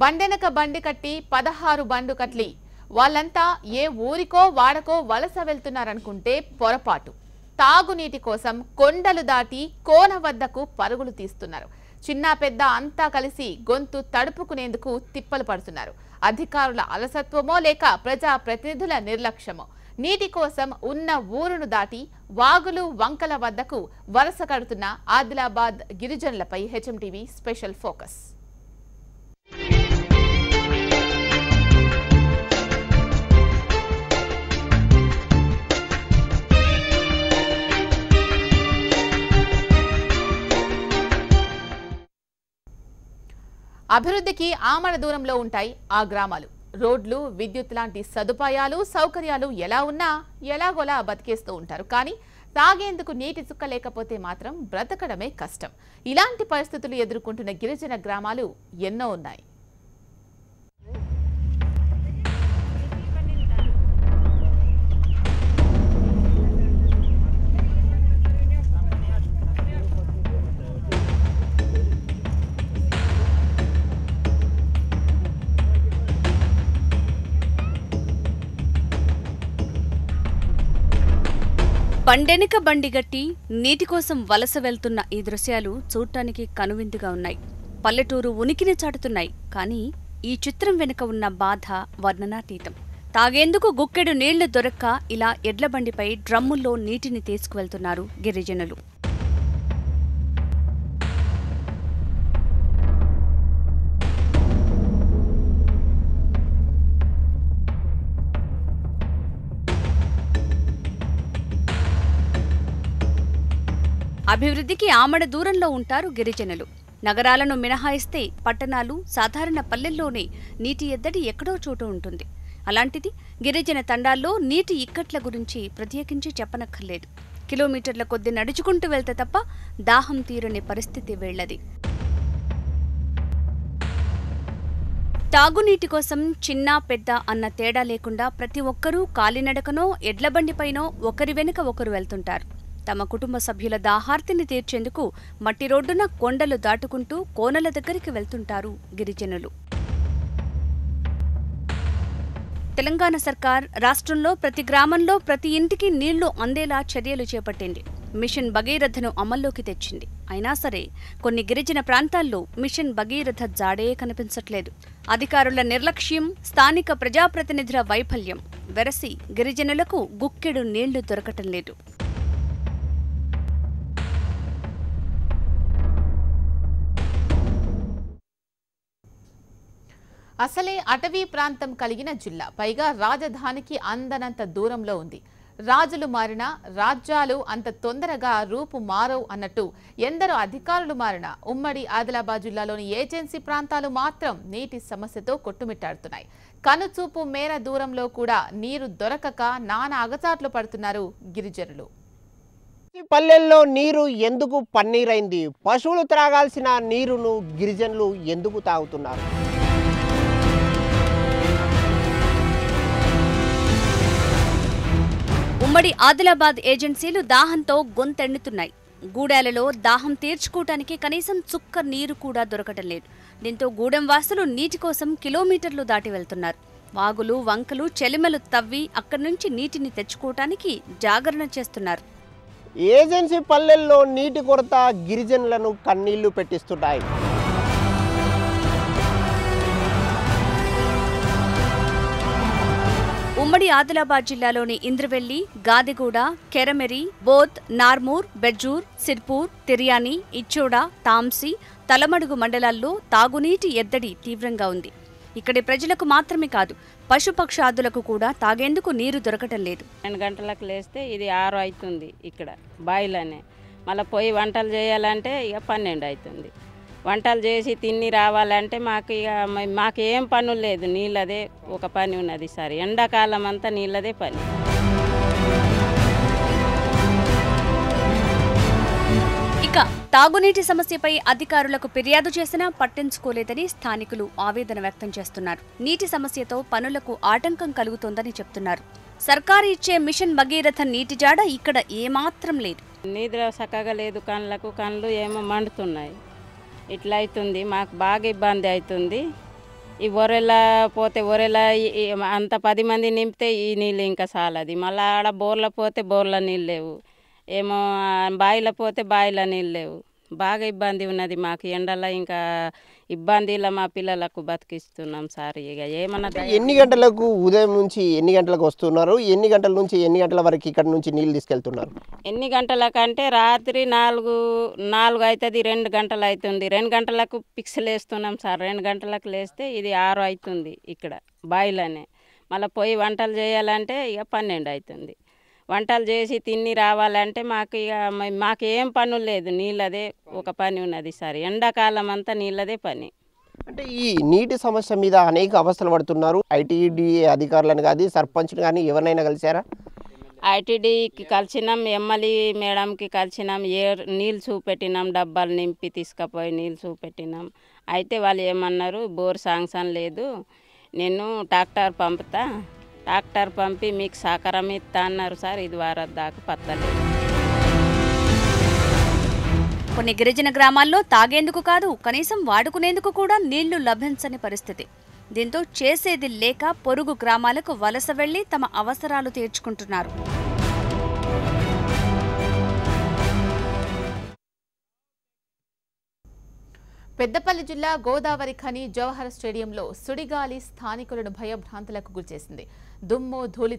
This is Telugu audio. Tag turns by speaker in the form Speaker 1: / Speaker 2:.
Speaker 1: బండెనక బండి కట్టి 16 బండు కట్లి వాళ్ళంతా ఏ ఊరికో వాడకో వలస వెళ్తున్నారనుకుంటే పొరపాటు. తాగునీటి కోసం కొండలు దాటి కోన వద్దకు పరుగులు తీస్తున్నారు. చిన్న పెద్ద అంతా కలిసి గొంతు తడుపుకునేందుకు తిప్పలు పడుతున్నారు. అధికారుల అలసత్వమో లేక ప్రజా ప్రతినిధుల నిర్లక్ష్యమో నీటి కోసం ఉన్న ఊరును దాటి వాగులు వంకల వద్దకు వలస కడుతున్న ఆదిలాబాద్ గిరిజనులపై హెచ్ఎంటీవీ స్పెషల్ ఫోకస్. అభివృద్ధికి ఆమడ దూరంలో ఉంటాయి ఆ గ్రామాలు. రోడ్లు, విద్యుత్ లాంటి సదుపాయాలు, సౌకర్యాలు ఎలా ఉన్నా ఎలాగోలా బతికేస్తూ ఉంటారు. కానీ తాగేందుకు నీటి చుక్క లేకపోతే మాత్రం బ్రతకడమే కష్టం. ఇలాంటి పరిస్థితులు ఎదుర్కొంటున్న గిరిజన గ్రామాలు ఎన్నో ఉన్నాయి.
Speaker 2: బండెనక బండిగట్టి నీటి కోసం వలస వెళ్తున్న ఈ దృశ్యాలు చూడటానికి కనువిందుగా ఉన్నాయి. పల్లెటూరు ఉనికిని చాటుతున్నాయి. కానీ ఈ చిత్రం వెనుక ఉన్న బాధ వర్ణనాతీతం. తాగేందుకు గుక్కెడు నీళ్లు దొరక్క ఇలా ఎడ్లబండిపై డ్రమ్ముల్లో నీటిని తీసుకువెళ్తున్నారు గిరిజనులు. అభివృద్ధికి ఆమడ దూరంలో ఉంటారు గిరిజనులు. నగరాలను మినహాయిస్తే పట్టణాలు, సాధారణ పల్లెల్లోనే నీటి ఎద్దడి ఎక్కడో చోటు ఉంటుంది. అలాంటిది గిరిజన తండాల్లో నీటి ఇక్కట్ల గురించి ప్రత్యేకించి చెప్పనక్కర్లేదు. కిలోమీటర్ల కొద్ది నడుచుకుంటూ వెళ్తే తప్ప దాహం తీరని పరిస్థితి వీళ్లది. తాగునీటి కోసం చిన్న పెద్ద అన్న తేడా లేకుండా ప్రతి ఒక్కరూ కాలినడకనో ఎడ్లబండిపైనో ఒకరి వెనుక ఒకరు వెళ్తుంటారు. తమ కుటుంబ సభ్యుల దాహార్తిని తీర్చేందుకు మట్టి రోడ్డున కొండలు దాటుకుంటూ కోనల దగ్గరికి వెళ్తుంటారు గిరిజనులు. తెలంగాణ సర్కార్ రాష్ట్రంలో ప్రతి గ్రామంలో ప్రతి ఇంటికి నీళ్లు అందేలా చర్యలు చేపట్టింది. మిషన్ భగీరథను అమల్లోకి తెచ్చింది. అయినా సరే కొన్ని గిరిజన ప్రాంతాల్లో మిషన్ భగీరథ జాడే కనిపించట్లేదు. అధికారుల నిర్లక్ష్యం, స్థానిక ప్రజాప్రతినిధుల వైఫల్యం వెరసి గిరిజనులకు గుక్కెడు నీళ్లు దొరకటం లేదు.
Speaker 1: అసలే అటవీ ప్రాంతం కలిగిన జిల్లా, పైగా రాజధానికి అందనంత దూరంలో ఉంది. రాజులు మారినా రాజ్యాలు అంత తొందరగా రూపు మారవు అన్నట్టు ఎందరో అధికారులు మారినా ఉమ్మడి ఆదిలాబాద్ జిల్లాలోని ఏజెన్సీ ప్రాంతాలు మాత్రం నీటి సమస్యతో కొట్టుమిట్టాడుతున్నాయి. కనుచూపు మేర దూరంలో కూడా నీరు దొరకక నానా అగచాట్లు పడుతున్నారు గిరిజనులు.
Speaker 3: పల్లెల్లో నీరు ఎందుకు పన్నీరైంది? పశువులు త్రాగాల్సిన నీరును గిరిజనులు ఎందుకు తాగుతున్నారు?
Speaker 2: ఉమ్మడి ఆదిలాబాద్ ఏజెన్సీలు దాహంతో గొంతెండుతున్నాయి. గూడాలలో దాహం తీర్చుకోవటానికి కనీసం చుక్క నీరు కూడా దొరకటం లేదు. దీంతో గూడెం వాసులు నీటి కోసం కిలోమీటర్లు దాటి వెళ్తున్నారు. వాగులు, వంకలు, చెలిమలు తవ్వి అక్కడి నుంచి నీటిని తెచ్చుకోవటానికి జాగరణ చేస్తున్నారు.
Speaker 3: ఏజెన్సీ పల్లెల్లో నీటి కొరత గిరిజనులను కన్నీళ్లు పెట్టిస్తున్నాయి.
Speaker 2: ఉమ్మడి ఆదిలాబాద్ జిల్లాలోని ఇంద్రవెల్లి, గాదిగూడ, కెరమెరి, బోధ్, నార్మూర్, బెజ్జూర్, సిర్పూర్, తిర్యాని, ఇచ్చోడ, తాంసి, తలమడుగు మండలాల్లో తాగునీటి ఎద్దడి తీవ్రంగా ఉంది. ఇక్కడి ప్రజలకు మాత్రమే కాదు, పశుపక్షాదులకు కూడా తాగేందుకు నీరు దొరకటం లేదు.
Speaker 4: 2 గంటలకు లేస్తే ఇది 6 అవుతుంది. ఇక్కడ బాయిలనే మళ్ళీ పోయి వంటలు చేయాలంటే ఇక 12 అవుతుంది. వంటలు చేసి తిని రావాలంటే మాకు ఏం పనులు లేదు. నీళ్ళదే ఒక పని ఉన్నది. సరే, ఎండాకాలం అంతా నీళ్ళదే పని.
Speaker 2: ఇక తాగునీటి సమస్యపై అధికారులకు ఫిర్యాదు చేసినా పట్టించుకోలేదని స్థానికులు ఆవేదన వ్యక్తం చేస్తున్నారు. నీటి సమస్యతో పనులకు ఆటంకం కలుగుతోందని చెప్తున్నారు. సర్కారు ఇచ్చే మిషన్ భగీరథ నీటి జాడ ఇక్కడ ఏమాత్రం లేదు.
Speaker 4: నిద్ర చక్కగా లేదు. కళ్ళు ఏమో మండుతున్నాయి. ఇట్లా అవుతుంది. మాకు బాగా ఇబ్బంది అవుతుంది. ఈ ఒరెల పోతే ఒరెల అంత 10 మంది నింపితే ఈ నీళ్ళు ఇంకా చాలది. మళ్ళీ ఆడ బోర్ల పోతే బోర్ల నీళ్ళు లేవు, ఏమో బావిలో పోతే బావిలో నీళ్ళు లేవు. బాగా ఇబ్బంది ఉన్నది మాకు. ఎండలో ఇంకా ఇబ్బందిలో మా పిల్లలకు బతికిస్తున్నాం సార్. ఇక ఏమన్నా
Speaker 3: ఎన్ని గంటలకు ఉదయం నుంచి ఎన్ని గంటలకు వస్తున్నారు, ఎన్ని గంటల నుంచి ఎన్ని గంటల వరకు ఇక్కడ నుంచి నీళ్ళు తీసుకెళ్తున్నారు?
Speaker 4: ఎన్ని గంటలకంటే రాత్రి 4 అవుతుంది, 2 గంటలు అవుతుంది. 2 గంటలకు పిక్స్లు వేస్తున్నాం సార్. 2 గంటలకు లేస్తే ఇది 6 అవుతుంది ఇక్కడ బావిలోనే. మళ్ళీ పోయి వంటలు చేయాలంటే ఇక 12 అవుతుంది. వంటలు చేసి తిని రావాలంటే మాకు ఇక మాకేం పనులు లేదు, నీళ్ళదే ఒక పని ఉన్నది సార్. ఎండాకాలం అంతా నీళ్ళదే పని.
Speaker 3: అంటే ఈ నీటి సమస్య మీద అనేక అవస్థలు పడుతున్నారు. ఐటీడీఏ అధికారులను కానీ సర్పంచ్ని కానీ ఎవరినైనా కలిసారా?
Speaker 4: ఐటీడీకి కలిసినాం, ఎమ్మెల్యే మేడంకి కలిసినాం, నీళ్ళు చూపెట్టినాం, డబ్బాలు నింపి తీసుకుపోయి నీళ్ళు చూపెట్టినాం. అయితే వాళ్ళు ఏమన్నారు, బోర్ శాంక్షన్ లేదు, నేను ట్రాక్టర్ పంపుతా, ట్రాక్టర్ పంపి మీకు సహకారం ఇస్తా అన్నారు సార్. ఇది వారం దాకా పత్తలేదు.
Speaker 2: కొన్ని గిరిజన గ్రామాల్లో తాగేందుకు కాదు, కనీసం వాడుకునేందుకు కూడా నీళ్లు లభించని పరిస్థితి. దీంతో చేసేది లేక పొరుగు గ్రామాలకు వలస వెళ్లి తమ అవసరాలు తీర్చుకుంటున్నారు.
Speaker 1: పెద్దపల్లి జిల్లా గోదావరి ఖని జవహర్ స్టేడియంలో సుడిగాలి స్థానికులను భయభ్రాంతులకు గురిచేసింది. దుమ్ము ధూళి